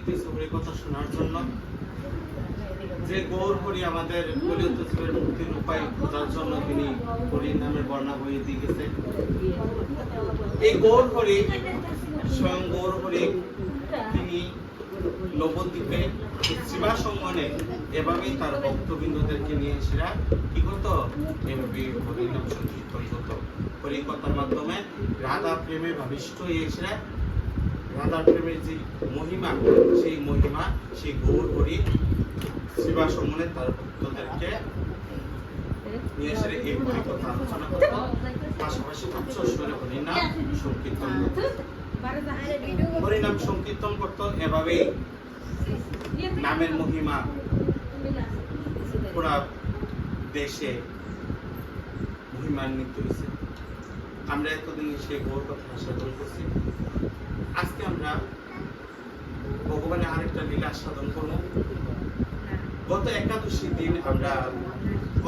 কিছু হরি কথা শোনার জন্য, যে গৌর হরি আমাদের কলিযুগ জীবের মুক্তির উপায় খোঁজার জন্য তিনি হরির নামের বর্ণা বইয়ে দিয়ে গেছে। এই গৌর হরি, স্বয়ং গৌর হরি, তিনি নবদ্বীপে শিবাসঙ্গনে এভাবেই তার ভক্তবৃন্দদেরকে নিয়ে এসেরা কি করতো, এভাবে হরিনাম সংকীর্তন করতো। হরিকথার মাধ্যমে রাধা প্রেমে ভাবিষ্ট হয়ে এসেরা রাধা প্রেমের যে মহিমা, সেই মহিমা সেই গৌর হরি শিবাসঙ্গনে তার ভক্তদেরকে নিয়ে এসে এই হরিকথা আলোচনা করতো। পাশাপাশি উচ্চ স্বরে হরিনাম সংকীর্তন করতো। হরিনাম সংকীর্তন করতো। এভাবেই নামের মহিমা পুরা দেশে মহিমান্বিত হয়েছে। আমরা এতদিন সেই গৌর কথা সাধন করছি। আজকে আমরা ভগবানের আরেকটা লীলা সাধন করবো। গত একাদশী দিন আমরা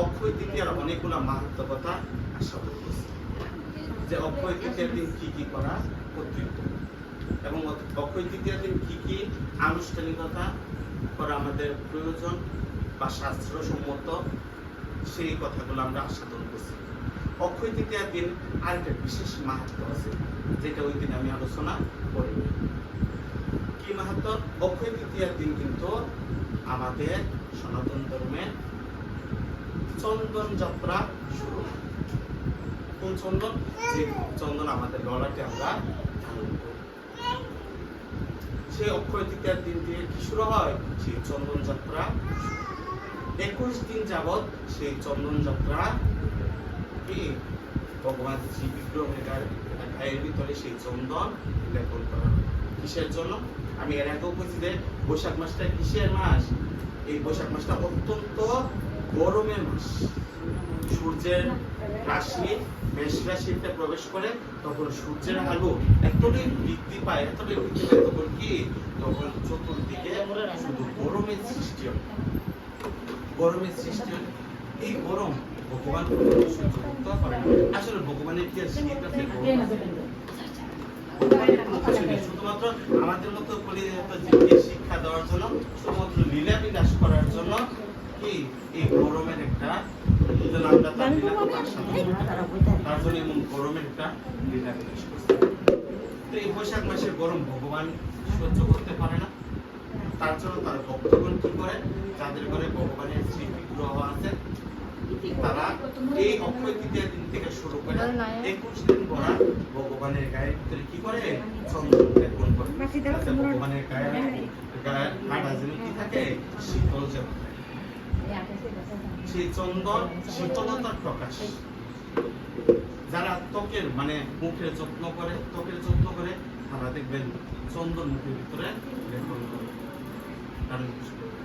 অক্ষয় তৃতীয়ার অনেকগুলা মাহাত্ম্য কথা সাধন করছি, যে অক্ষয় তৃতীয়ার দিন কি কি করা কর্তৃত্ব এবং অক্ষয় তৃতীয়ার দিন কি কি আনুষ্ঠানিকতা করা আমাদের প্রয়োজন বা শাস্ত্রসম্মত, সেই কথাগুলো আমরা আস্বাদন করছি। অক্ষয় তৃতীয়ার দিন আরেকটা বিশেষ মাহাত্ম্য আছে, যেটা ওই দিন আমি আলোচনা করিনি। কি মাহাত্ম্য? অক্ষয় তৃতীয়ার দিন কিন্তু আমাদের সনাতন ধর্মের চন্দন যাত্রা শুরু। কোন চন্দন? যে চন্দন আমাদের গলাতে আমরা ধারণ করি। সেই অক্ষয় তৃতীয়ার দিন দিয়ে কি শুরু হয়? সেই চন্দন যাত্রা 21 দিন যাবৎ সেই চন্দন যাত্রা কি ভগবান শ্রী বিগ্রহের গায়ের ভিতরে সেই চন্দন লেপন করা হয়। কিসের জন্য? আমি এর আগেও বলছি যে বৈশাখ মাসটা কিসের মাস? এই বৈশাখ মাসটা অত্যন্ত গরমের মাস। সূর্যের রাশি মেষ রাশিতে প্রবেশ করে, তখন সূর্যের আলো এতটাই বৃদ্ধি পায়, তখন কি, তখন চতুর্দিকে শুধু গরমের সৃষ্টি হয়। গরমের সৃষ্টি হয়। এই গরম ভগবান সহ্য করতে পারে না। আসলে ভগবানের কি শীত আছে? শুধুমাত্র আমাদের মতো জীবকে শিক্ষা দেওয়ার জন্য, শুধুমাত্র লীলা বিলাস করার জন্য কি এই গরমের একটা তার জন্য এমন গরমের একটা লীলা বিলাস করছে। তো এই বৈশাখ মাসের গরম ভগবান সহ্য করতে পারে না। তার জন্য তার ভক্তগণ কি করে, যাদের ঘরে ভগবানের শ্রী বিগ্রহ আছে, তারা এই অক্ষয় তৃতীয় দিন থেকে শুরু করে 21 দিন পরা ভগবানের গায়ের ভিতরে কি করে, চন্দন লেপন করে। ভগবানের গায়ে কাটা যেন কি থাকে, শীতল যেন। সেই চন্দন শীতলতার প্রকাশ। যারা ত্বকের মানে মুখের যত্ন করে, তারা দেখবেন চন্দন মুখের ভিতরে লেপন করে। কারণ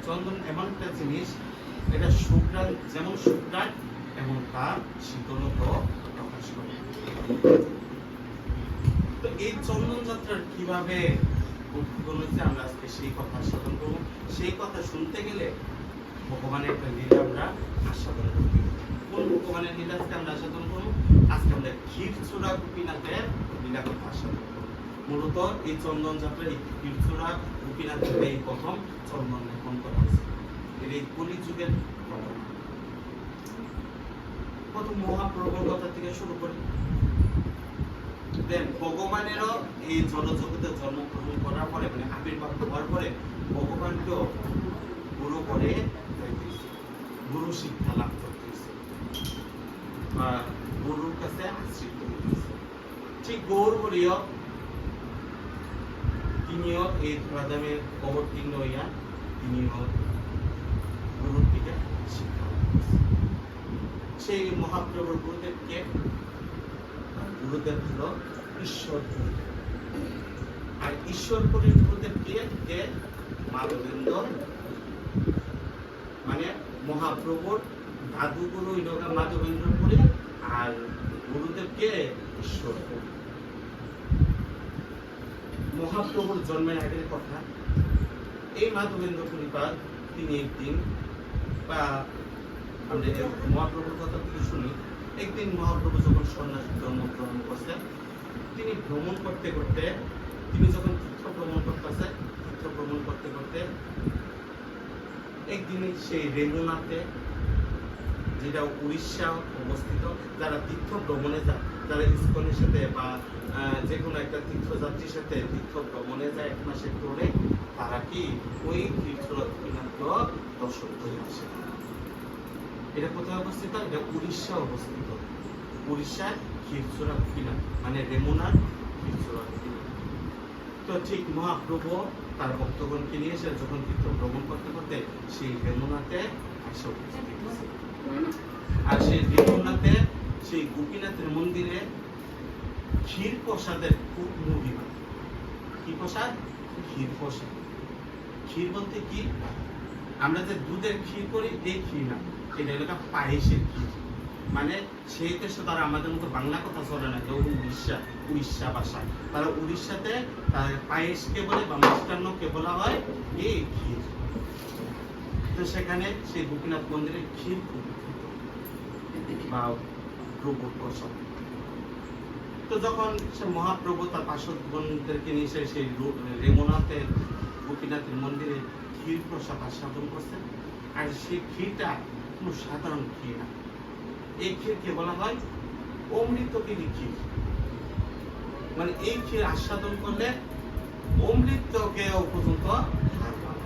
চন্দন এমন একটা জিনিস, এটা সুঘ্রাণ, যেমন সুঘ্রাণ এমন তার শীতলতা প্রকাশ করে। তো এই চন্দন যাত্রার কিভাবে উদ্বোধন হয়েছে, আমরা আজকে সেই কথা আস্বাদন করবো। সেই কথা শুনতে গেলে ভগবানের একটা লীলা আমরা আস্বাদন করতে হবে। কোন ভগবানের লীলা আজকে আমরা আস্বাদন করবো? আজকে আমরা ক্ষীরচূড়া গোপীনাথের লীলা কথা আস্বাদন করবো। মূলত এই চন্দন যাত্রা এই ক্ষীরচূড়া গোপীনাথের এই প্রথম চন্দন লেপন করা হয়েছে। এই কলিযুগের প্রথম মহাপ্রভুর কথা থেকে শুরু করি। দেন ভগবানেরও এই জনজগতে জন্মগ্রহণ করার পরে, মানে আবির্ভাব হওয়ার পরে ভগবানকেও গুরু করে গুরু শিক্ষা লাভ করতেছে, গুরুর কাছে আশ্রিত হইতেছে। ঠিক গৌর হরিও তিনিও এই ধরাধামে অবতীর্ণ হইয়া তিনিও গুরুর থেকে শিক্ষা লাভ করছে। সেই মহাপ্রভুর গুরুদেবকে, গুরুদেব হল ঈশ্বরপুরী, আর ঈশ্বরপুরীর গুরুদেবকে কে? মাধবেন্দ্র, মানে মহাপ্রভুর দাদু গুরু মাধবেন্দ্রপুরী, আর গুরুদেবকে ঈশ্বরপুরী। মহাপ্রভুর জন্মের আগের কথা। এই মাধবেন্দ্রপুরী পাদ তিনি একদিন, বা আমরা মহাপ্রভুর কথা থেকে শুনি, একদিন মহাপ্রভু যখন সন্ন্যাসী জন্মগ্রহণ করছেন, তিনি ভ্রমণ করতে করতে, তিনি যখন তীর্থ ভ্রমণ করতেছে, তীর্থ ভ্রমণ করতে করতে একদিন সেই রেমুনাতে, যেটা উড়িষ্যা অবস্থিত, যারা তীর্থ ভ্রমণে যায়, যারা ইসকনের সাথে বা যে কোনো একটা তীর্থযাত্রীর সাথে তীর্থ ভ্রমণে যায় 1 মাসের ট্যুরে, তারা কি ওই ক্ষীরচোরা গোপীনাথকে দর্শন করে আসে। এটা কোথায় অবস্থিত? এটা উড়িষ্যা অবস্থিত। উড়িষ্যার ক্ষীরচোরা গোপীনাথ, মানে রেমুনার ক্ষীরচোরা গোপীনাথ। তো ঠিক মহাপ্রভু তার ভক্তগণকে নিয়ে এসে যখন তীর্থ ভ্রমণ করতে করতে সেই রেমুনাতে এসে উপস্থিত হয়েছে। আর সেই রেমুনাতে সেই গোপীনাথের মন্দিরে ক্ষীর প্রসাদের খুব মহিমা। কি প্রসাদ? ক্ষীর প্রসাদ। ক্ষীর বলতে কি? আমরা যে দুধের ক্ষীর করি এই ক্ষীর না, এটা হলো পায়েসের ক্ষীর। মানে সেই দেশে তারা আমাদের মতো বাংলা কথা চলে না, কেউ উড়িষ্যা ভাষা, তারা উড়িষ্যাতে পায়েসকে বলে বা মিষ্টান্নকে বলা হয় এই ক্ষীর। তো সেখানে সেই গোপীনাথ মন্দিরে ক্ষীর বা প্রভুর প্রসাদ। তো যখন সে মহাপ্রভু তার পার্শ্বদগণদেরকে নিয়ে এসে সেই রেমুনাথের গোপীনাথের মন্দিরে ক্ষীর প্রসাদ আস্বাদন করছেন, আর সেই ক্ষীরটা কোনো সাধারণ ক্ষীর না, এই ক্ষীরকে বলা হয় অমৃতগিরি ক্ষীর। মানে এই ক্ষীর আস্বাদন করলে অমৃতকে পর্যন্ত হার পাওয়া,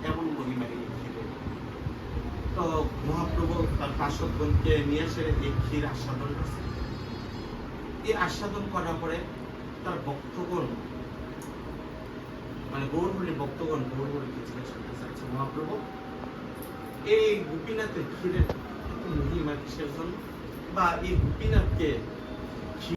এমন মহিমা এই ক্ষীরের। তো মহাপ্রভু তার পার্শ্বদগণকে নিয়ে এসে এই ক্ষীর আস্বাদন করছে। এই আস্বাদন করার পরে তার ভক্তগণ, মানে গৌরহরির ভক্তগণ গৌরহরিকে জিজ্ঞেস করতে চাইছে, মহাপ্রভু এই গোপীনাথের ক্ষীরের মহিমা কিসের জন্য, বা এই গোপীনাথকে